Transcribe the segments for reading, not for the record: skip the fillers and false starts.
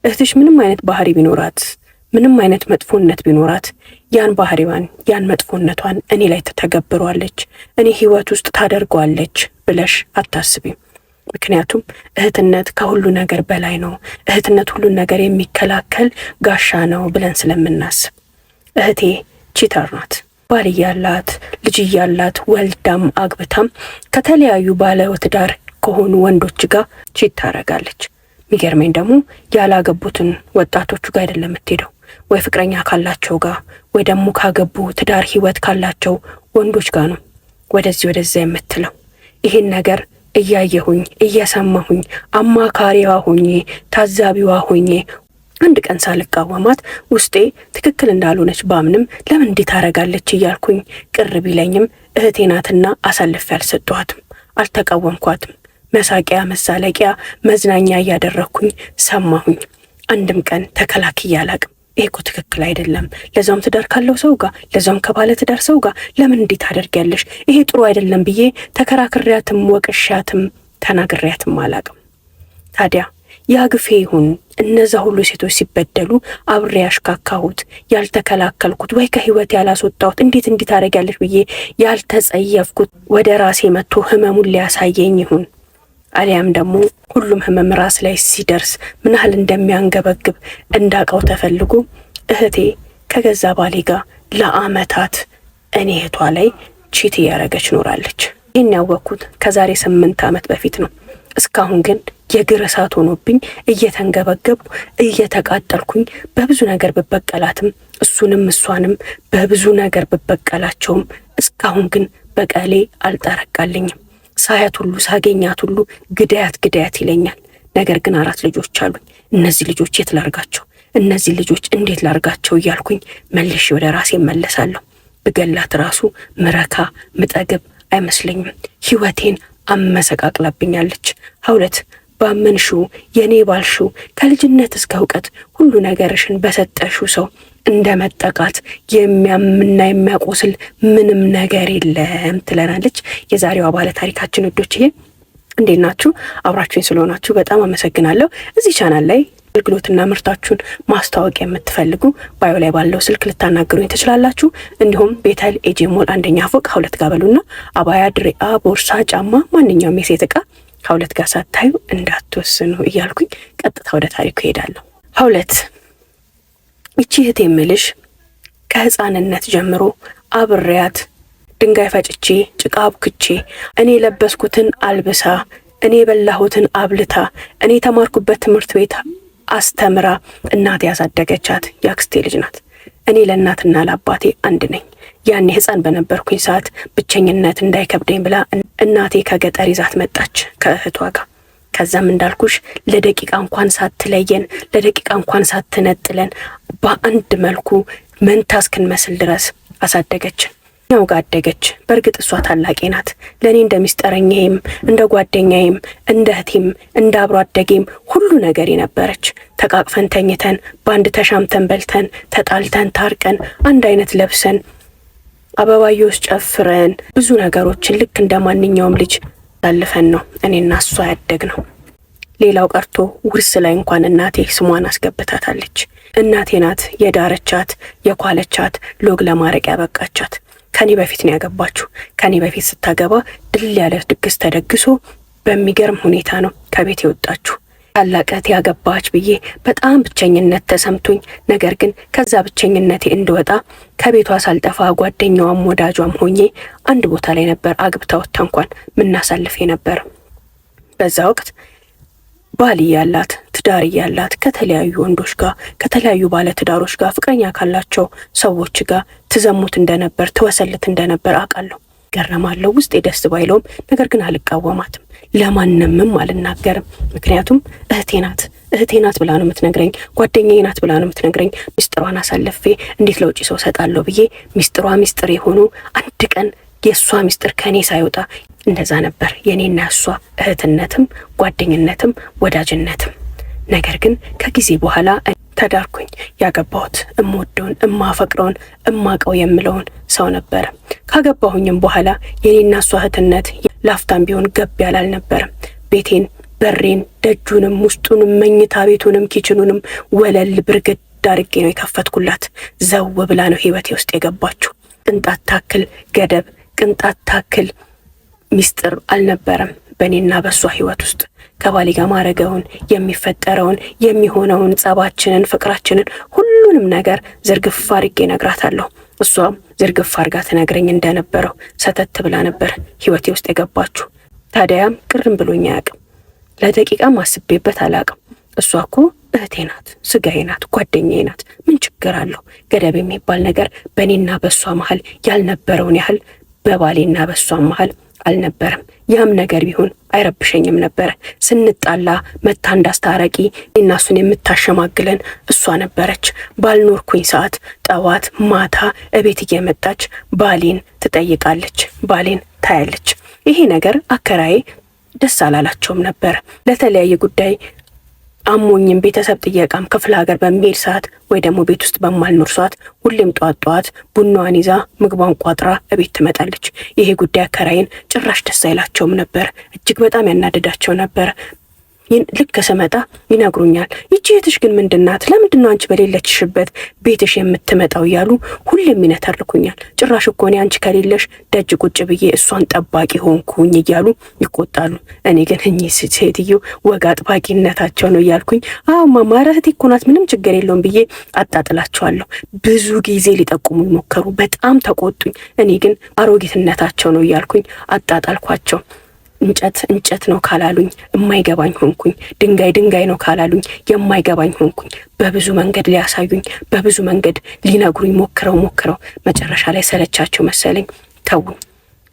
እህትሽ ምንም አይነት ባህሪ ቢኖራት፣ ምንም አይነት መጥፎነት ቢኖራት ያን ባህሪዋን ያን መጥፎነቷን እኔ ላይ ተተገብሯለች፣ እኔ ህይወት ውስጥ ታደርገዋለች ብለሽ አታስቢም። ምክንያቱም እህትነት ከሁሉ ነገር በላይ ነው። እህትነት ሁሉን ነገር የሚከላከል ጋሻ ነው ብለን ስለምናስብ። እህቴ ቺተር ናት። ባል እያላት ልጅ እያላት ወልዳም አግብታም ከተለያዩ ባለ ትዳር ከሆኑ ወንዶች ጋር ቺት ታረጋለች። የሚገርመኝ ደግሞ ያላገቡትን ወጣቶቹ ጋር አይደለም የምትሄደው፣ ወይ ፍቅረኛ ካላቸው ጋር ወይ ደግሞ ካገቡ ትዳር ህይወት ካላቸው ወንዶች ጋር ነው ወደዚህ ወደዛ የምትለው። ይህን ነገር እያየሁኝ እየሰማሁኝ አማካሪዋ ሆኜ ታዛቢዋ ሆኜ አንድ ቀን ሳልቃወማት ውስጤ ትክክል እንዳልሆነች ባምንም ለምን እንዲህ ታረጋለች እያልኩኝ ቅር ቢለኝም እህቴ ናትና አሳልፌ አልሰጠኋትም፣ አልተቃወምኳትም። መሳቂያ መሳለቂያ መዝናኛ እያደረኩኝ ሰማሁኝ። አንድም ቀን ተከላክዬ አላቅም። ይሄ እኮ ትክክል አይደለም፣ ለዛውም ትዳር ካለው ሰው ጋር ለዛውም ከባለ ትዳር ሰው ጋር ለምን እንዲህ ታደርጊያለሽ፣ ይሄ ጥሩ አይደለም ብዬ ተከራክሬያትም ወቅሻትም ተናግሬያትም አላቅም። ታዲያ ያ ግፌ ይሁን እነዛ ሁሉ ሴቶች ሲበደሉ አብሬ ያሽካካሁት ያልተከላከልኩት ወይ ከህይወት ያላስወጣሁት እንዴት እንዲህ ታደርጊያለሽ ብዬ ያልተጸየፍኩት ወደ ራሴ መጥቶ ህመሙን ሊያሳየኝ ይሁን አሊያም ደግሞ ሁሉም ህመም ራስ ላይ ሲደርስ ምን ያህል እንደሚያንገበግብ እንዳውቀው ተፈልጎ እህቴ ከገዛ ባሌ ጋር ለአመታት እኔ እህቷ ላይ ቺት እያረገች ኖራለች። ይህን ያወቅኩት ከዛሬ 8 ዓመት በፊት ነው። እስካሁን ግን የግር እሳት ሆኖብኝ እየተንገበገብኩ እየተቃጠልኩኝ በብዙ ነገር ብበቀላትም እሱንም እሷንም በብዙ ነገር ብበቀላቸውም እስካሁን ግን በቀሌ አልጠረቃልኝም። ሳያት ሁሉ ሳገኛት ሁሉ ግዳያት ይለኛል። ነገር ግን 4 ልጆች አሉኝ። እነዚህ ልጆች የት ላርጋቸው? እነዚህ ልጆች እንዴት ላርጋቸው እያልኩኝ መልሼ ወደ ራሴ መለሳለሁ። ብገላት ራሱ ምረካ ምጠግብ አይመስለኝም። ህይወቴን አመሰቃቅላብኛለች። ሀውለት ባመንሽው የኔ ባልሽው ከልጅነት እስከ እውቀት ሁሉ ነገርሽን በሰጠሽው ሰው እንደመጠቃት የሚያምና የሚያቆስል ምንም ነገር የለም ትለናለች የዛሬዋ ባለ ታሪካችን። ወዶችዬ እንዴት ናችሁ? አብራችሁኝ ስለሆናችሁ በጣም አመሰግናለሁ። እዚህ ቻናል ላይ አገልግሎትና ምርታችሁን ማስተዋወቅ የምትፈልጉ ባዮ ላይ ባለው ስልክ ልታናገሩኝ ትችላላችሁ። እንዲሁም ቤተል ኤጂ ሞል 1ኛ ፎቅ 2 ጋር በሉና አባያ፣ ድሬአ፣ ቦርሳ፣ ጫማ ማንኛውም የሴት ዕቃ 2 ጋር ሳታዩ እንዳትወስኑ እያልኩኝ ቀጥታ ወደ ታሪኩ ሄዳለሁ። 2 እቺ እህቴ የምልሽ ከህፃንነት ጀምሮ አብሬያት ድንጋይ ፈጭቼ ጭቃ አብክቼ እኔ ለበስኩትን አልብሳ እኔ በላሁትን አብልታ እኔ ተማርኩበት ትምህርት ቤት አስተምራ እናቴ ያሳደገቻት ያክስቴ ልጅ ናት። እኔ ለእናትና ለአባቴ አንድ ነኝ። ያኔ ህፃን በነበርኩኝ ሰዓት ብቸኝነት እንዳይከብደኝ ብላ እናቴ ከገጠር ይዛት መጣች ከእህቷ ጋር። ከዛም እንዳልኩሽ ለደቂቃ እንኳን ሳትለየን ለደቂቃ እንኳን ሳትነጥለን በአንድ መልኩ መንታ እስክንመስል ድረስ አሳደገችን። ያው ጋር አደገች። በእርግጥ እሷ ታላቄ ናት። ለእኔ እንደ ሚስጥረኛዬም እንደ ጓደኛዬም እንደ እህቴም እንደ አብሮ አደጌም ሁሉ ነገር ነበረች። ተቃቅፈን ተኝተን በአንድ ተሻምተን በልተን ተጣልተን ታርቀን አንድ አይነት ለብሰን አበባዮስ ጨፍረን ብዙ ነገሮችን ልክ እንደ ማንኛውም ልጅ ታልፈን ነው እኔና እሷ ያደግነው። ሌላው ቀርቶ ውርስ ላይ እንኳን እናቴ ስሟን አስገብታታለች። እናቴ ናት የዳረቻት የኳለቻት ሎግ ለማረቅ ያበቃቻት። ከኔ በፊት ነው ያገባችሁ። ከኔ በፊት ስታገባ ድል ያለ ድግስ ተደግሶ በሚገርም ሁኔታ ነው ከቤት የወጣችሁ። ታላቀት ያገባች ብዬ በጣም ብቸኝነት ተሰምቶኝ፣ ነገር ግን ከዛ ብቸኝነቴ እንድወጣ ከቤቷ ሳልጠፋ ጓደኛዋም ወዳጇም ሆኜ አንድ ቦታ ላይ ነበር አግብታ ወጥታ እንኳን ምናሳልፍ ነበር። በዛ ወቅት ባል ያላት ትዳር ያላት ከተለያዩ ወንዶች ጋር ከተለያዩ ባለ ትዳሮች ጋር ፍቅረኛ ካላቸው ሰዎች ጋር ትዘሙት እንደነበር ትወሰልት እንደነበር አውቃለሁ። ገረማለሁ። ውስጤ ደስ ባይለውም ነገር ግን አልቃወማትም። ለማንምም አልናገርም። ምክንያቱም እህቴ ናት ብላ ነው የምትነግረኝ፣ ጓደኛዬ ናት ብላ ነው የምትነግረኝ። ሚስጥሯን አሳልፌ እንዴት ለውጪ ሰው ሰጣለሁ ብዬ ሚስጥር የሆኑ አንድ ቀን የእሷ ሚስጥር ከኔ ሳይወጣ እንደዛ ነበር የኔና እሷ እህትነትም ጓደኝነትም ወዳጅነትም። ነገር ግን ከጊዜ በኋላ ተዳርኩኝ። ያገባሁት እምወደውን እማፈቅረውን እማቀው የምለውን ሰው ነበር። ካገባሁኝም በኋላ የኔና እሷ እህትነት ላፍታም ቢሆን ገብ ያላል ነበር። ቤቴን በሬን፣ ደጁንም፣ ውስጡንም፣ መኝታ ቤቱንም፣ ኪችኑንም ወለል ብርግድ ዳርጌ ነው የከፈትኩላት። ዘው ብላ ነው ህይወቴ ውስጥ የገባችው። ቅንጣት ታክል ገደብ፣ ቅንጣት ታክል ሚስጥር አልነበረም በእኔና በእሷ ህይወት ውስጥ። ከባሌ ጋር ማረገውን፣ የሚፈጠረውን፣ የሚሆነውን፣ ጸባችንን፣ ፍቅራችንን፣ ሁሉንም ነገር ዝርግፍ አድርጌ እነግራታለሁ። እሷም ዝርግፍ አድርጋ ትነግረኝ እንደነበረው ሰተት ብላ ነበር ህይወቴ ውስጥ የገባችው። ታዲያም ቅርም ብሎኝ አያውቅም። ለደቂቃም አስቤበት አላውቅም። እሷ እኮ እህቴ ናት፣ ስጋዬ ናት፣ ጓደኛዬ ናት። ምን ችግር አለው? ገደብ የሚባል ነገር በእኔና በእሷ መሀል ያልነበረውን ያህል በባሌና በእሷ መሀል አልነበረም። ያም ነገር ቢሆን አይረብሸኝም ነበረ። ስንጣላ መታ እንዳስታራቂ እና እሱን የምታሸማግለን እሷ ነበረች። ባልኖርኩኝ ሰዓት ጠዋት ማታ እቤት እየመጣች ባሌን ትጠይቃለች፣ ባሌን ታያለች። ይሄ ነገር አከራዬ ደስ አላላቸውም ነበር። ለተለያየ ጉዳይ አሞኝም ቤተሰብ ጥየቃም ክፍለ ሀገር በሚሄድ ሰዓት ወይ ደግሞ ቤት ውስጥ በማልኖር ሰዓት ሁሌም ጠዋት ቡናዋን ይዛ ምግቧን ቋጥራ እቤት ትመጣለች። ይሄ ጉዳይ አከራይን ጭራሽ ደስ አይላቸውም ነበር። እጅግ በጣም ያናደዳቸው ነበር። ልክ ስመጣ ይነግሩኛል። ይቺ እህትሽ ግን ምንድናት? ለምንድነው አንቺ በሌለችሽበት ቤትሽ የምትመጣው? እያሉ ሁሌም ይነተርኩኛል። ጭራሽ እኮ እኔ አንቺ ከሌለሽ ደጅ ቁጭ ብዬ እሷን ጠባቂ ሆንኩኝ እያሉ ይቆጣሉ። እኔ ግን እኚህ ሴትዮ ወግ አጥባቂነታቸው ነው እያልኩኝ አዎ ማማ እህቴ እኮ ናት ምንም ችግር የለውም ብዬ አጣጥላቸዋለሁ። ብዙ ጊዜ ሊጠቁሙኝ ሞከሩ። በጣም ተቆጡኝ። እኔ ግን አሮጊትነታቸው ነው እያልኩኝ አጣጣልኳቸው። እንጨት ነው ካላሉኝ የማይገባኝ ሆንኩኝ። ድንጋይ ነው ካላሉኝ የማይገባኝ ሆንኩኝ። በብዙ መንገድ ሊያሳዩኝ፣ በብዙ መንገድ ሊነግሩኝ ሞክረው መጨረሻ ላይ ሰለቻቸው መሰለኝ ተውኝ።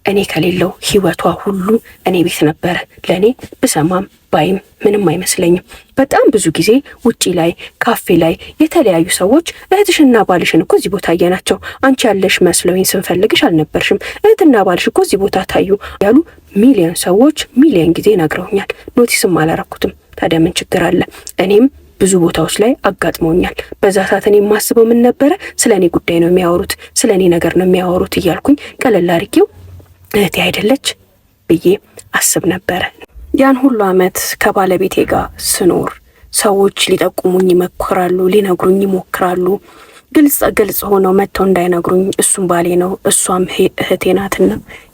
እኔ ከሌለው ህይወቷ ሁሉ እኔ ቤት ነበረ። ለእኔ ብሰማም ባይም ምንም አይመስለኝም። በጣም ብዙ ጊዜ ውጪ ላይ ካፌ ላይ የተለያዩ ሰዎች እህትሽና ባልሽን እኮ እዚህ ቦታ አየናቸው፣ አንቺ ያለሽ መስለውኝ ስንፈልግሽ አልነበርሽም፣ እህትና ባልሽ እኮ እዚህ ቦታ ታዩ ያሉ ሚሊዮን ሰዎች ሚሊዮን ጊዜ ነግረውኛል። ኖቲስም አላረኩትም። ታዲያ ምን ችግር አለ? እኔም ብዙ ቦታዎች ላይ አጋጥመውኛል። በዛ ሰዓት እኔ የማስበው ምን ነበረ? ስለ እኔ ጉዳይ ነው የሚያወሩት፣ ስለ እኔ ነገር ነው የሚያወሩት እያልኩኝ ቀለል አድርጌው እህቴ አይደለች ብዬ አስብ ነበረ። ያን ሁሉ አመት ከባለቤቴ ጋር ስኖር ሰዎች ሊጠቁሙኝ ይሞክራሉ፣ ሊነግሩኝ ይሞክራሉ። ግልጽ ሆነው መጥተው እንዳይነግሩኝ እሱም ባሌ ነው እሷም እህቴ ናትና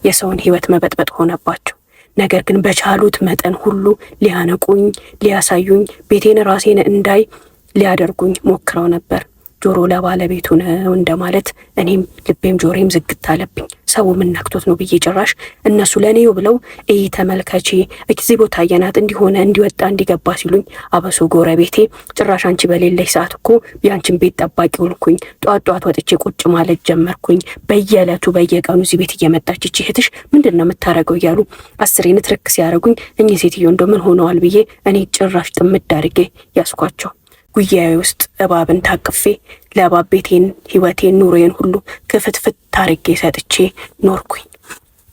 የሰውን ህይወት መበጥበጥ ሆነባቸው። ነገር ግን በቻሉት መጠን ሁሉ ሊያነቁኝ፣ ሊያሳዩኝ፣ ቤቴን ራሴን እንዳይ ሊያደርጉኝ ሞክረው ነበር። ጆሮ ለባለቤቱ ነው እንደማለት እኔም ልቤም ጆሮም ዝግት አለብኝ። ሰው ምን ነክቶት ነው ብዬ ጭራሽ እነሱ ለኔው ብለው ተመልከቺ እዚህ ቦታ ያናት እንዲሆነ እንዲወጣ እንዲገባ ሲሉኝ አበሶ ጎረቤቴ ጭራሽ አንቺ በሌለሽ ሰዓት እኮ ያንቺን ቤት ጠባቂ ሆንኩኝ። ጧት ወጥቼ ቁጭ ማለት ጀመርኩኝ። በየዕለቱ በየቀኑ እዚህ ቤት እየመጣች እቺ እህትሽ ምንድነው የምታረገው እያሉ አስሬን ትርክ ሲያረጉኝ እኚህ ሴትዮ እንደው ምን ሆነዋል ብዬ እኔ ጭራሽ ጥምድ አድርጌ ያስኳቸው። ጉያዬ ውስጥ እባብን ታቅፌ ለእባብ ቤቴን፣ ህይወቴን፣ ኑሮዬን ሁሉ ክፍትፍት ታርጌ ሰጥቼ ኖርኩኝ።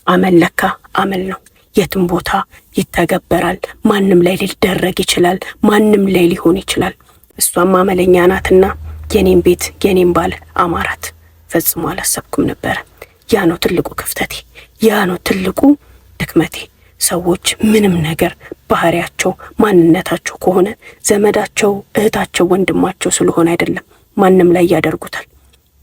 አመል ለካ አመል ነው። የትም ቦታ ይተገበራል። ማንም ላይ ሊደረግ ይችላል። ማንም ላይ ሊሆን ይችላል። እሷም አመለኛ ናትና የኔም ቤት የኔም ባል አማራት። ፈጽሞ አላሰብኩም ነበረ። ያ ነው ትልቁ ክፍተቴ። ያ ነው ትልቁ ድክመቴ። ሰዎች ምንም ነገር ባህሪያቸው ማንነታቸው ከሆነ ዘመዳቸው፣ እህታቸው፣ ወንድማቸው ስለሆነ አይደለም ማንም ላይ ያደርጉታል።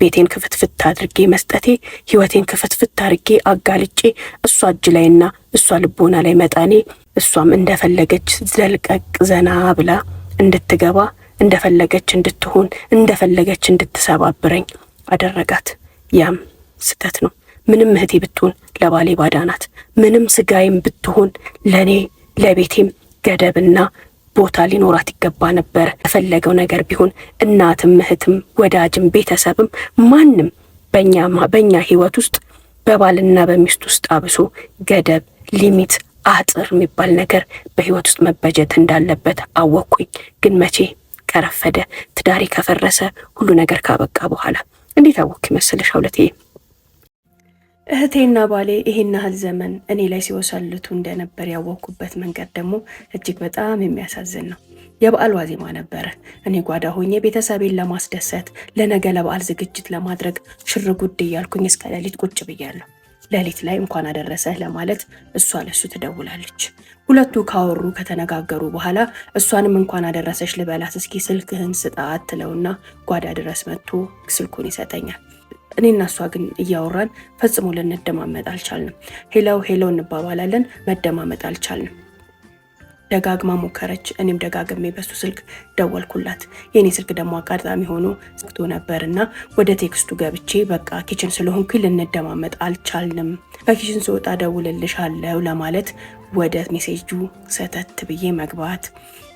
ቤቴን ክፍትፍት አድርጌ መስጠቴ፣ ህይወቴን ክፍትፍት አድርጌ አጋልጬ እሷ እጅ ላይና እሷ ልቦና ላይ መጣኔ፣ እሷም እንደፈለገች ዘልቀቅ ዘና ብላ እንድትገባ፣ እንደፈለገች እንድትሆን፣ እንደፈለገች እንድትሰባብረኝ አደረጋት። ያም ስተት ነው። ምንም እህቴ ብትሆን ለባሌ ባዳ ናት። ምንም ስጋይም ብትሆን ለኔ ለቤቴም ገደብና ቦታ ሊኖራት ይገባ ነበር። የፈለገው ነገር ቢሆን እናትም እህትም ወዳጅም ቤተሰብም ማንም በእኛ ህይወት ውስጥ በባልና በሚስት ውስጥ አብሶ ገደብ፣ ሊሚት፣ አጥር የሚባል ነገር በህይወት ውስጥ መበጀት እንዳለበት አወቅኩኝ። ግን መቼ ከረፈደ፣ ትዳሬ ከፈረሰ፣ ሁሉ ነገር ካበቃ በኋላ። እንዴት አወቅኩ መሰለሽ ሁለቴ እህቴና ባሌ ይሄን ያህል ዘመን እኔ ላይ ሲወሰልቱ እንደነበር ያወቅኩበት መንገድ ደግሞ እጅግ በጣም የሚያሳዝን ነው። የበዓል ዋዜማ ነበረ። እኔ ጓዳ ሆኜ ቤተሰቤን ለማስደሰት ለነገ ለበዓል ዝግጅት ለማድረግ ሽር ጉድ እያልኩኝ እስከ ሌሊት ቁጭ ብያለሁ። ሌሊት ላይ እንኳን አደረሰህ ለማለት እሷ ለሱ ትደውላለች። ሁለቱ ካወሩ ከተነጋገሩ በኋላ እሷንም እንኳን አደረሰሽ ልበላት እስኪ ስልክህን ስጣት ትለውና ጓዳ ድረስ መጥቶ ስልኩን ይሰጠኛል። እኔና እሷ ግን እያወራን ፈጽሞ ልንደማመጥ አልቻልንም። ሄለው ሄለው እንባባላለን፣ መደማመጥ አልቻልንም። ደጋግማ ሞከረች። እኔም ደጋግሜ በሱ ስልክ ደወልኩላት። የኔ ስልክ ደግሞ አጋጣሚ ሆኖ ዘግቶ ነበርና ወደ ቴክስቱ ገብቼ በቃ ኪችን ስለሆንኩኝ ልንደማመጥ አልቻልንም፣ ከኪችን ስወጣ ደውልልሻለሁ ለማለት ወደ ሜሴጁ ሰተት ብዬ መግባት።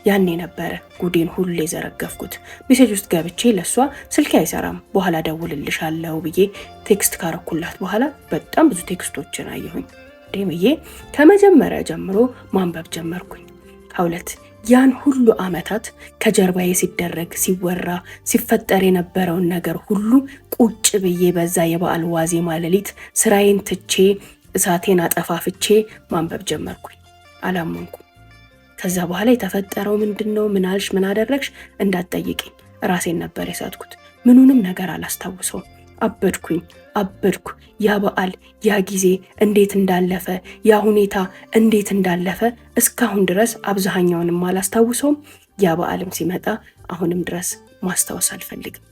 ያኔ ነበረ ጉዴን ሁሉ የዘረገፍኩት። ሜሴጅ ውስጥ ገብቼ ለሷ ስልክ አይሰራም በኋላ ደውልልሻለሁ ብዬ ቴክስት ካረኩላት በኋላ በጣም ብዙ ቴክስቶችን አየሁኝ። ደምዬ ከመጀመሪያ ጀምሮ ማንበብ ጀመርኩኝ። ከሁለት ያን ሁሉ ዓመታት ከጀርባዬ ሲደረግ ሲወራ ሲፈጠር የነበረውን ነገር ሁሉ ቁጭ ብዬ በዛ የበዓል ዋዜማ ሌሊት ስራዬን ትቼ እሳቴን አጠፋፍቼ ማንበብ ጀመርኩኝ። አላመንኩም። ከዛ በኋላ የተፈጠረው ምንድነው? ምን አልሽ? ምን አደረግሽ? እንዳትጠይቅኝ ራሴን ነበር የሳትኩት። ምኑንም ነገር አላስታውሰውም። አበድኩ። ያ በዓል ያ ጊዜ እንዴት እንዳለፈ ያ ሁኔታ እንዴት እንዳለፈ እስካሁን ድረስ አብዛኛውንም አላስታውሰውም። ያ በዓልም ሲመጣ አሁንም ድረስ ማስታወስ አልፈልግም።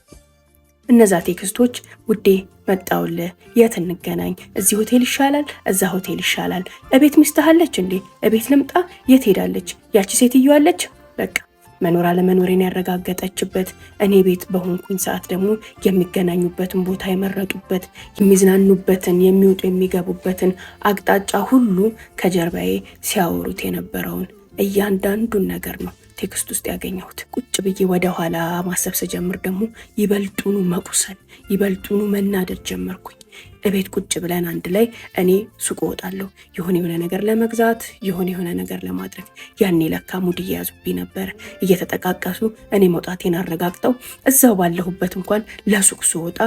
እነዛ ቴክስቶች ውዴ መጣውልህ፣ የት እንገናኝ? እዚህ ሆቴል ይሻላል፣ እዛ ሆቴል ይሻላል፣ እቤት ሚስትህ አለች እንዴ? እቤት ልምጣ? የት ሄዳለች? ያቺ ሴትዮ አለች? በቃ መኖር አለመኖሬን ያረጋገጠችበት፣ እኔ ቤት በሆንኩኝ ሰዓት ደግሞ የሚገናኙበትን ቦታ የመረጡበት፣ የሚዝናኑበትን፣ የሚወጡ የሚገቡበትን አቅጣጫ ሁሉ ከጀርባዬ ሲያወሩት የነበረውን እያንዳንዱን ነገር ነው ቴክስት ውስጥ ያገኘሁት። ቁጭ ብዬ ወደ ኋላ ማሰብ ስጀምር ደግሞ ይበልጡኑ መቁሰል፣ ይበልጡኑ መናደድ ጀመርኩኝ። እቤት ቁጭ ብለን አንድ ላይ እኔ ሱቅ እወጣለሁ የሆነ ነገር ለመግዛት የሆነ ነገር ለማድረግ። ያኔ ለካ ሙድ እየያዙብኝ ነበር። እየተጠቃቀሱ እኔ መውጣቴን አረጋግጠው እዛው ባለሁበት እንኳን ለሱቅ ስወጣ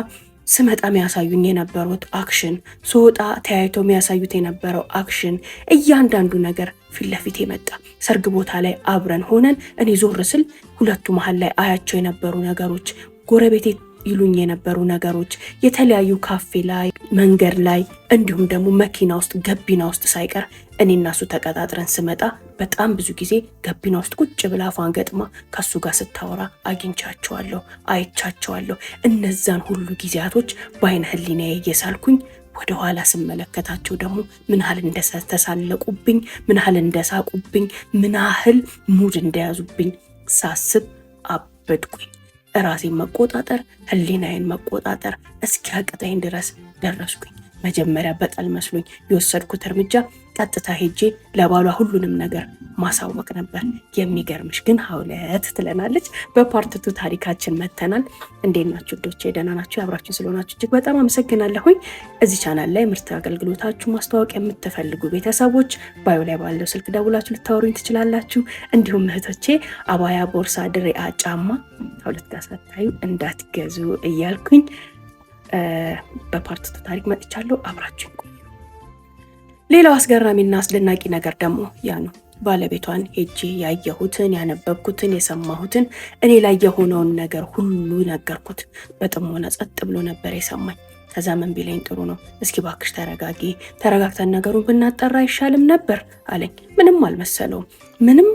ስመጣ የሚያሳዩኝ የነበሩት አክሽን፣ ስወጣ ተያይቶ የሚያሳዩት የነበረው አክሽን፣ እያንዳንዱ ነገር ፊት ለፊት መጣ። ሰርግ ቦታ ላይ አብረን ሆነን እኔ ዞር ስል ሁለቱ መሀል ላይ አያቸው የነበሩ ነገሮች፣ ጎረቤቴ ይሉኝ የነበሩ ነገሮች፣ የተለያዩ ካፌ ላይ፣ መንገድ ላይ እንዲሁም ደግሞ መኪና ውስጥ ገቢና ውስጥ ሳይቀር እኔና እሱ ተቀጣጥረን ስመጣ በጣም ብዙ ጊዜ ገቢና ውስጥ ቁጭ ብላ አፏን ገጥማ ከሱ ጋር ስታወራ አግኝቻቸዋለሁ፣ አይቻቸዋለሁ። እነዛን ሁሉ ጊዜያቶች በአይነ ህሊናዬ እየሳልኩኝ ወደ ኋላ ስመለከታቸው ደግሞ ምን ያህል እንደተሳለቁብኝ፣ ምን ያህል እንደሳቁብኝ፣ ምን ያህል ሙድ እንደያዙብኝ ሳስብ አበድኩኝ። ራሴን መቆጣጠር፣ ህሊናዬን መቆጣጠር እስኪያቅተኝ ድረስ ደረስኩኝ። መጀመሪያ በጠል መስሎኝ የወሰድኩት እርምጃ ቀጥታ ሄጄ ለባሏ ሁሉንም ነገር ማሳወቅ ነበር። የሚገርምሽ ግን ሀውለት ትለናለች። በፓርትቱ ታሪካችን መተናል። እንዴት ናችሁ ዶቼ? ደህና ናችሁ? አብራችሁ ስለሆናችሁ እጅግ በጣም አመሰግናለሁኝ። እዚህ ቻናል ላይ ምርት አገልግሎታችሁ ማስተዋወቅ የምትፈልጉ ቤተሰቦች ባዮ ላይ ባለው ስልክ ደውላችሁ ልታወሩኝ ትችላላችሁ። እንዲሁም እህቶቼ አባያ፣ ቦርሳ፣ ድሬአ፣ ጫማ ሀውለት ጋር ሳታዩ እንዳትገዙ እያልኩኝ በፓርትቱ ታሪክ መጥቻለሁ። አብራችሁ ቆዩ። ሌላው አስገራሚና አስደናቂ ነገር ደግሞ ያ ነው። ባለቤቷን ሄጄ ያየሁትን፣ ያነበብኩትን፣ የሰማሁትን እኔ ላይ የሆነውን ነገር ሁሉ ነገርኩት። በጥሞና ጸጥ ብሎ ነበር የሰማኝ። ከዛ ምን ቢለኝ ጥሩ ነው፣ እስኪ ባክሽ ተረጋጊ፣ ተረጋግተን ነገሩን ብናጠራ አይሻልም ነበር አለኝ። ምንም አልመሰለውም፣ ምንም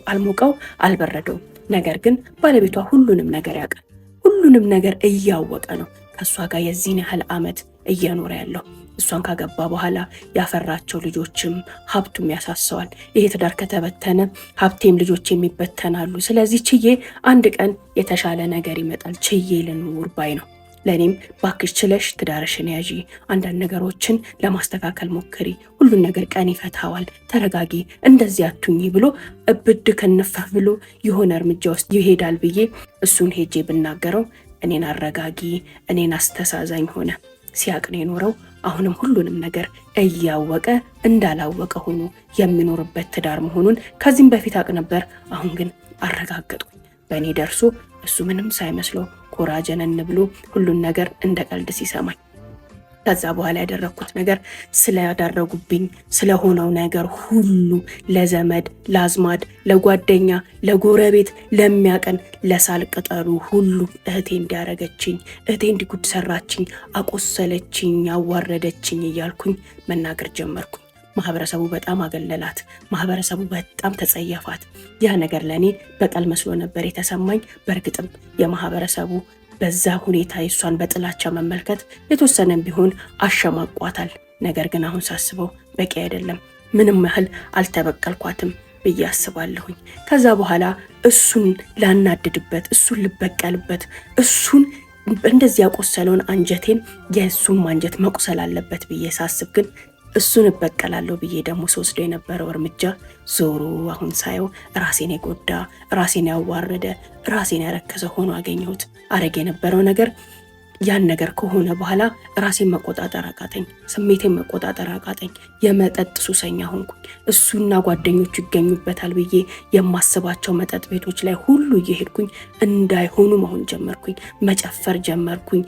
አልሞቀው፣ አልበረደውም። ነገር ግን ባለቤቷ ሁሉንም ነገር ያውቃል። ሁሉንም ነገር እያወቀ ነው ከእሷ ጋር የዚህን ያህል ዓመት እየኖረ ያለው። እሷን ካገባ በኋላ ያፈራቸው ልጆችም ሀብቱም ያሳሰዋል። ይሄ ትዳር ከተበተነ ሀብቴም ልጆችም ይበተናሉ። ስለዚህ ችዬ አንድ ቀን የተሻለ ነገር ይመጣል፣ ችዬ ልኑር ባይ ነው። ለእኔም ባክሽ ችለሽ ትዳርሽን ያዢ፣ አንዳንድ ነገሮችን ለማስተካከል ሞክሪ፣ ሁሉን ነገር ቀን ይፈታዋል፣ ተረጋጊ፣ እንደዚህ አቱኝ ብሎ እብድ ከነፋ ብሎ የሆነ እርምጃ ውስጥ ይሄዳል ብዬ እሱን ሄጄ ብናገረው እኔን አረጋጊ፣ እኔን አስተሳዛኝ ሆነ። ሲያቅ ነው የኖረው። አሁንም ሁሉንም ነገር እያወቀ እንዳላወቀ ሆኖ የሚኖርበት ትዳር መሆኑን ከዚህም በፊት አቅ ነበር። አሁን ግን አረጋገጥኩኝ። በእኔ ደርሶ እሱ ምንም ሳይመስለው ኮራጀነን ብሎ ሁሉን ነገር እንደ ቀልድ ሲሰማኝ፣ ከዛ በኋላ ያደረግኩት ነገር ስላደረጉብኝ ስለሆነው ነገር ሁሉ ለዘመድ፣ ለአዝማድ፣ ለጓደኛ፣ ለጎረቤት፣ ለሚያቀን ለሳል ቅጠሉ ሁሉ እህቴ እንዲያረገችኝ፣ እህቴ እንዲጉድ ሰራችኝ፣ አቆሰለችኝ፣ አዋረደችኝ እያልኩኝ መናገር ጀመርኩኝ። ማህበረሰቡ በጣም አገለላት። ማህበረሰቡ በጣም ተጸየፋት። ያ ነገር ለእኔ በቀል መስሎ ነበር የተሰማኝ። በእርግጥም የማህበረሰቡ በዛ ሁኔታ የእሷን በጥላቻ መመልከት የተወሰነም ቢሆን አሸማቋታል። ነገር ግን አሁን ሳስበው በቂ አይደለም። ምንም ያህል አልተበቀልኳትም ብዬ አስባለሁኝ። ከዛ በኋላ እሱን ላናድድበት፣ እሱን ልበቀልበት፣ እሱን እንደዚህ ያቆሰለውን አንጀቴን የእሱም አንጀት መቁሰል አለበት ብዬ ሳስብ ግን እሱን እበቀላለሁ ብዬ ደግሞ ስወስዶ የነበረው እርምጃ ዞሮ አሁን ሳየው ራሴን የጎዳ፣ ራሴን ያዋረደ፣ ራሴን ያረከሰ ሆኖ አገኘሁት። አረግ የነበረው ነገር ያን ነገር ከሆነ በኋላ ራሴን መቆጣጠር አቃተኝ፣ ስሜቴን መቆጣጠር አቃተኝ። የመጠጥ ሱሰኛ ሆንኩኝ። እሱና ጓደኞቹ ይገኙበታል ብዬ የማስባቸው መጠጥ ቤቶች ላይ ሁሉ እየሄድኩኝ እንዳይሆኑ መሆን ጀመርኩኝ። መጨፈር ጀመርኩኝ፣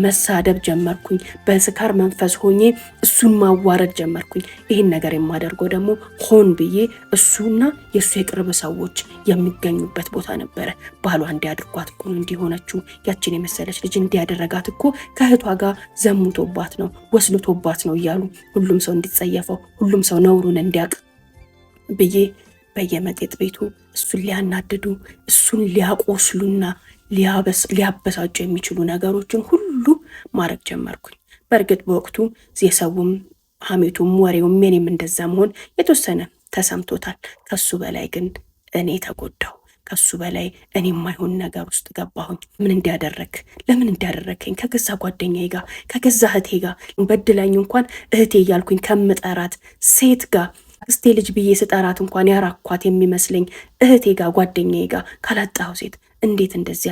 መሳደብ ጀመርኩኝ። በስካር መንፈስ ሆኜ እሱን ማዋረድ ጀመርኩኝ። ይህን ነገር የማደርገው ደግሞ ሆን ብዬ እሱና የእሱ የቅርብ ሰዎች የሚገኙበት ቦታ ነበረ። ባሏ እንዲያድርጓት እኮ ነው እንዲሆነችው፣ ያችን የመሰለች ልጅ እንዲያደረጋት እኮ ከእህቷ ጋር ዘሙቶባት ነው፣ ወስልቶባት ነው እያሉ ሁሉም ሰው እንዲጸየፈው፣ ሁሉም ሰው ነውሩን እንዲያውቅ ብዬ በየመጠጥ ቤቱ እሱን ሊያናድዱ፣ እሱን ሊያቆስሉና ሊያበሳጩ የሚችሉ ነገሮችን ሁሉ ማድረግ ጀመርኩኝ። በእርግጥ በወቅቱ የሰውም ሐሜቱም ወሬውም የኔም እንደዛ መሆን የተወሰነ ተሰምቶታል። ከሱ በላይ ግን እኔ ተጎዳሁ። ከሱ በላይ እኔ የማይሆን ነገር ውስጥ ገባሁኝ። ምን እንዲያደረግ ለምን እንዲያደረከኝ ከገዛ ጓደኛዬ ጋር ከገዛ እህቴ ጋር በድላኝ እንኳን እህቴ እያልኩኝ ከምጠራት ሴት ጋር እስቴ ልጅ ብዬ ስጠራት እንኳን ያራኳት የሚመስለኝ እህቴ ጋር ጓደኛዬ ጋር ካላጣሁ ሴት እንዴት እንደዚህ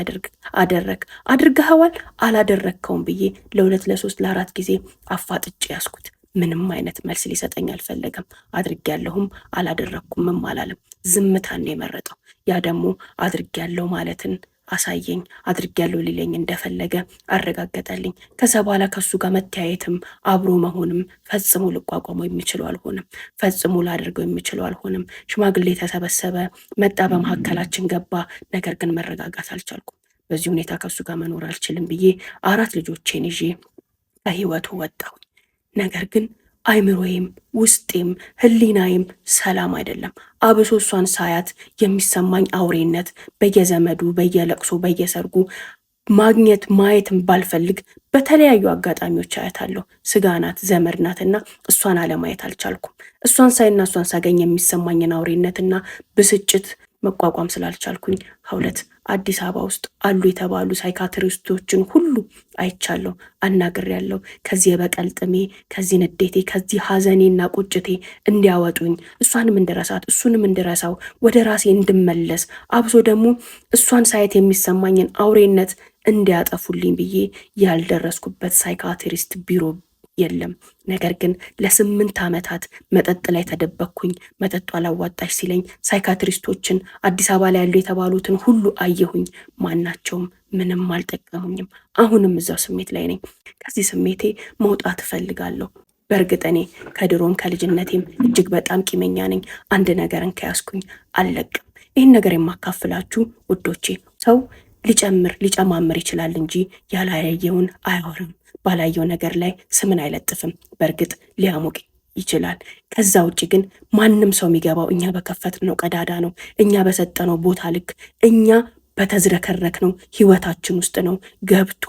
አድርገኸዋል አላደረግከውም ብዬ ለ2 ለ3 ለ4 ጊዜ አፋጥጬ ያስኩት። ምንም አይነት መልስ ሊሰጠኝ አልፈለገም። አድርጌያለሁም አላደረግኩምም አላለም። ዝምታን የመረጠው። ያ ደግሞ አድርጌያለሁ ማለትን አሳየኝ። አድርጌያለሁ ሊለኝ እንደፈለገ አረጋገጠልኝ። ከዛ በኋላ ከሱ ጋር መተያየትም አብሮ መሆንም ፈጽሞ ልቋቋመው የሚችለው አልሆንም። ፈጽሞ ላደርገው የሚችለው አልሆንም። ሽማግሌ ተሰበሰበ፣ መጣ፣ በመካከላችን ገባ። ነገር ግን መረጋጋት አልቻልኩም። በዚህ ሁኔታ ከሱ ጋር መኖር አልችልም ብዬ 4 ልጆቼን ይዤ ከህይወቱ ወጣሁ። ነገር ግን አይምሮዬም ውስጤም ህሊናዬም ሰላም አይደለም። አብሶ እሷን ሳያት የሚሰማኝ አውሬነት በየዘመዱ በየለቅሶ በየሰርጉ ማየትም ባልፈልግ በተለያዩ አጋጣሚዎች አያታለሁ። ስጋ ናት፣ ዘመድ ናትና እሷን አለማየት አልቻልኩም። እሷን ሳይና እሷን ሳገኝ የሚሰማኝን አውሬነትና ብስጭት መቋቋም ስላልቻልኩኝ ሀውለት አዲስ አበባ ውስጥ አሉ የተባሉ ሳይካትሪስቶችን ሁሉ አይቻለሁ፣ አናግሬያለሁ። ከዚህ የበቀል ጥሜ፣ ከዚህ ንዴቴ፣ ከዚህ ሀዘኔና ቁጭቴ እንዲያወጡኝ፣ እሷንም እንድረሳት እሱንም እንድረሳው፣ ወደ ራሴ እንድመለስ፣ አብሶ ደግሞ እሷን ሳየት የሚሰማኝን አውሬነት እንዲያጠፉልኝ ብዬ ያልደረስኩበት ሳይካትሪስት ቢሮ የለም። ነገር ግን ለ8 ዓመታት መጠጥ ላይ ተደበቅኩኝ። መጠጡ አላዋጣሽ ሲለኝ ሳይካትሪስቶችን አዲስ አበባ ላይ ያሉ የተባሉትን ሁሉ አየሁኝ። ማናቸውም ምንም አልጠቀሙኝም። አሁንም እዛው ስሜት ላይ ነኝ። ከዚህ ስሜቴ መውጣት እፈልጋለሁ። በእርግጥ እኔ ከድሮም ከልጅነቴም እጅግ በጣም ቂመኛ ነኝ። አንድ ነገርን ከያዝኩኝ አልለቅም። ይህን ነገር የማካፍላችሁ ውዶቼ፣ ሰው ሊጨማምር ይችላል እንጂ ያላየውን አያወራም። ባላየው ነገር ላይ ስምን አይለጥፍም። በእርግጥ ሊያሞቅ ይችላል። ከዛ ውጭ ግን ማንም ሰው የሚገባው እኛ በከፈትነው ቀዳዳ ነው። እኛ በሰጠነው ቦታ ልክ፣ እኛ በተዝረከረክነው ህይወታችን ውስጥ ነው ገብቶ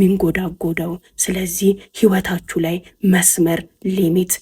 ሚንጎዳጎደው። ስለዚህ ህይወታችሁ ላይ መስመር ሊሚት